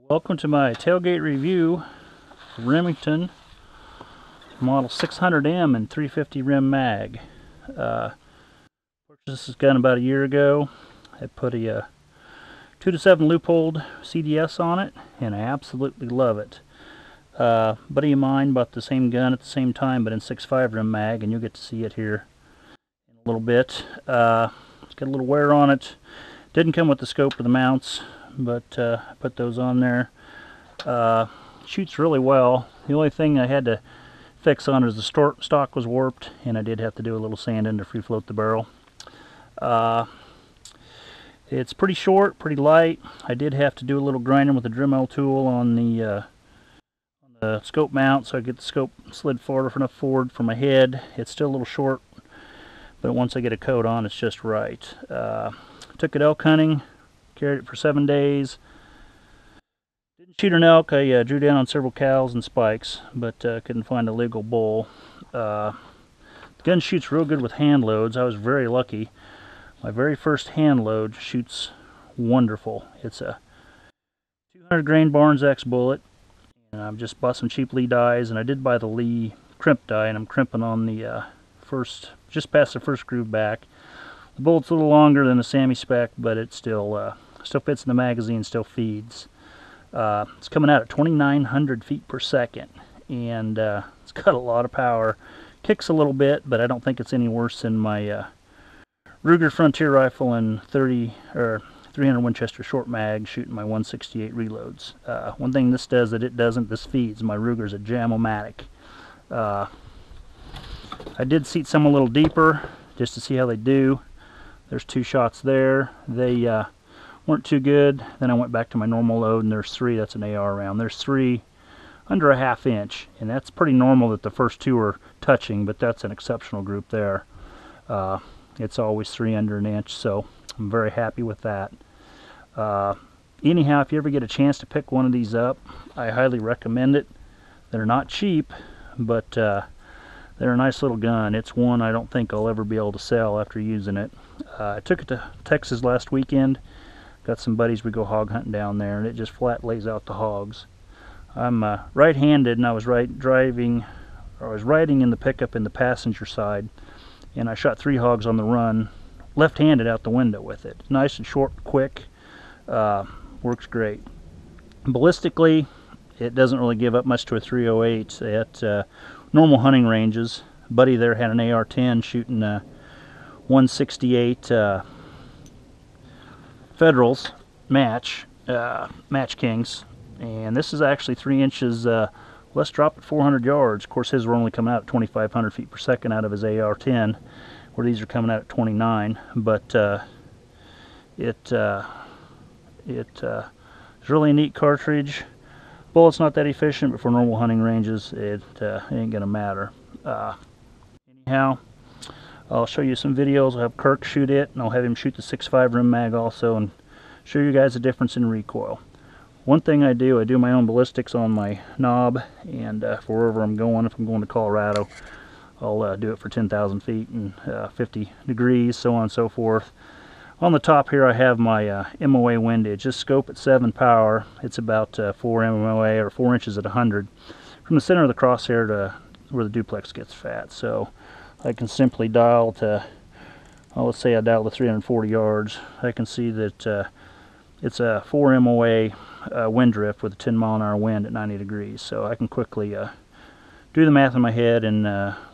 Welcome to my tailgate review. Remington model 600M and 350 Rem Mag. Purchased this gun about a year ago. I put a 2-7 loop-holed CDS on it, and I absolutely love it. Buddy of mine bought the same gun at the same time, but in 6.5 Rem Mag, and you'll get to see it here in a little bit. It's got a little wear on it. Didn't come with the scope or the mounts, but I put those on there. Shoots really well. The only thing I had to fix on is the stock was warped, and I did have to do a little sanding to free float the barrel. It's pretty short, pretty light. I did have to do a little grinding with the Dremel tool on the scope mount, so I get the scope slid far enough forward for my head. It's still a little short, but once I get a coat on, it's just right. Took it elk hunting, carried it for 7 days. Didn't shoot an elk. I drew down on several cows and spikes, but couldn't find a legal bull. The gun shoots real good with hand loads. I was very lucky. My very first hand load shoots wonderful. It's a 200 grain Barnes X bullet, and I've just bought some cheap Lee dies, and I did buy the Lee crimp die, and I'm crimping on the just past the first groove back. The bullet's a little longer than the Sammy spec, but it still fits in the magazine, still feeds. It's coming out at 2,900 feet per second, and it's got a lot of power. Kicks a little bit, but I don't think it's any worse than my Ruger Frontier rifle and 300 Winchester short mag shooting my 168 reloads. One thing this does that it doesn't, this feeds. My Ruger's a Jam-O-Matic. I did seat some a little deeper just to see how they do. There's 2 shots there. They weren't too good. Then I went back to my normal load, and there's 3. That's an AR round. There's 3 under a 1/2 inch, and that's pretty normal that the first 2 are touching, but that's an exceptional group there. It's always 3 under an inch, so I'm very happy with that. Anyhow, if you ever get a chance to pick one of these up, I highly recommend it. They're not cheap, but they're a nice little gun. It's one I don't think I'll ever be able to sell after using it. I took it to Texas last weekend. Got some buddies, we go hog hunting down there, and it just flat lays out the hogs. I'm right-handed, and I was riding in the pickup in the passenger side, and I shot 3 hogs on the run, left-handed out the window with it. Nice and short, quick, works great. Ballistically, it doesn't really give up much to a 308 at normal hunting ranges. A buddy there had an AR-10 shooting 168 Federals match Kings, and this is actually 3 inches less drop at 400 yards. Of course, his were only coming out at 2,500 feet per second out of his AR-10, where these are coming out at 29. But it's really a neat cartridge. Bullet's not that efficient, but for normal hunting ranges, it ain't gonna matter. Anyhow, I'll show you some videos. I'll have Kirk shoot it, and I'll have him shoot the 6.5 Rem Mag also, and show you guys the difference in recoil. One thing I do my own ballistics on my knob, and for wherever I'm going, if I'm going to Colorado, I'll do it for 10,000 feet and 50 degrees, so on and so forth. On the top here I have my MOA windage. This scope at 7 power, it's about 4 MOA, or 4 inches at 100, from the center of the crosshair to where the duplex gets fat. So I can simply dial to, let's say I dial to 340 yards. I can see that it's a 4 MOA wind drift with a 10-mile-an-hour wind at 90 degrees. So I can quickly do the math in my head and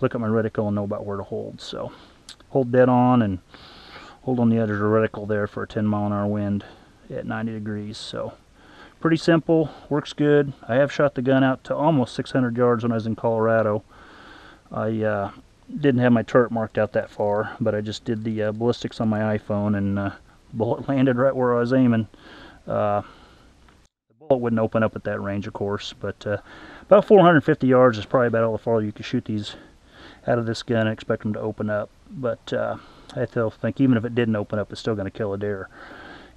look at my reticle and know about where to hold. So hold dead on and hold on the edge of the reticle there for a 10-mile-an-hour wind at 90 degrees. So pretty simple, works good. I have shot the gun out to almost 600 yards when I was in Colorado. I didn't have my turret marked out that far, but I just did the ballistics on my iPhone, and the bullet landed right where I was aiming. The bullet wouldn't open up at that range, of course, but about 450 yards is probably about all the farther you can shoot these out of this gun and expect them to open up. But I still think even if it didn't open up, it's still going to kill a deer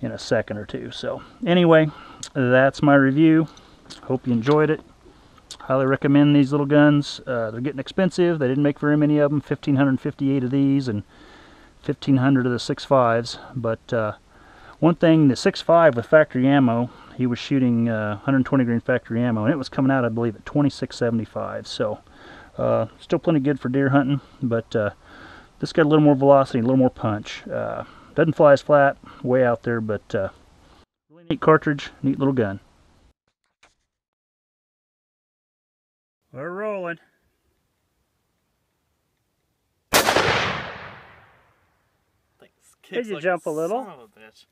in a second or two. So anyway, that's my review. Hope you enjoyed it. Highly recommend these little guns. They're getting expensive. They didn't make very many of them. 1,558 of these and 1,500 of the 6.5s. But one thing, the 6.5 with factory ammo he was shooting 120 grain factory ammo, and it was coming out, I believe, at 26.75. So still plenty good for deer hunting, but this got a little more velocity, a little more punch. Doesn't fly as flat, way out there, but really neat cartridge, neat little gun. We're rolling. Did you jump a little? Son of a bitch.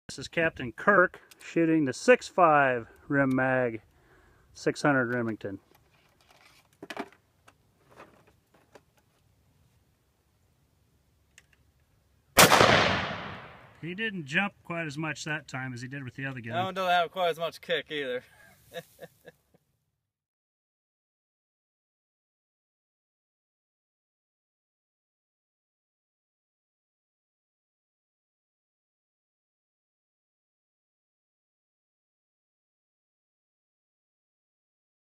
This is Captain Kirk shooting the 6.5 Rem Mag 600 Remington. He didn't jump quite as much that time as he did with the other gun. I don't have quite as much kick either.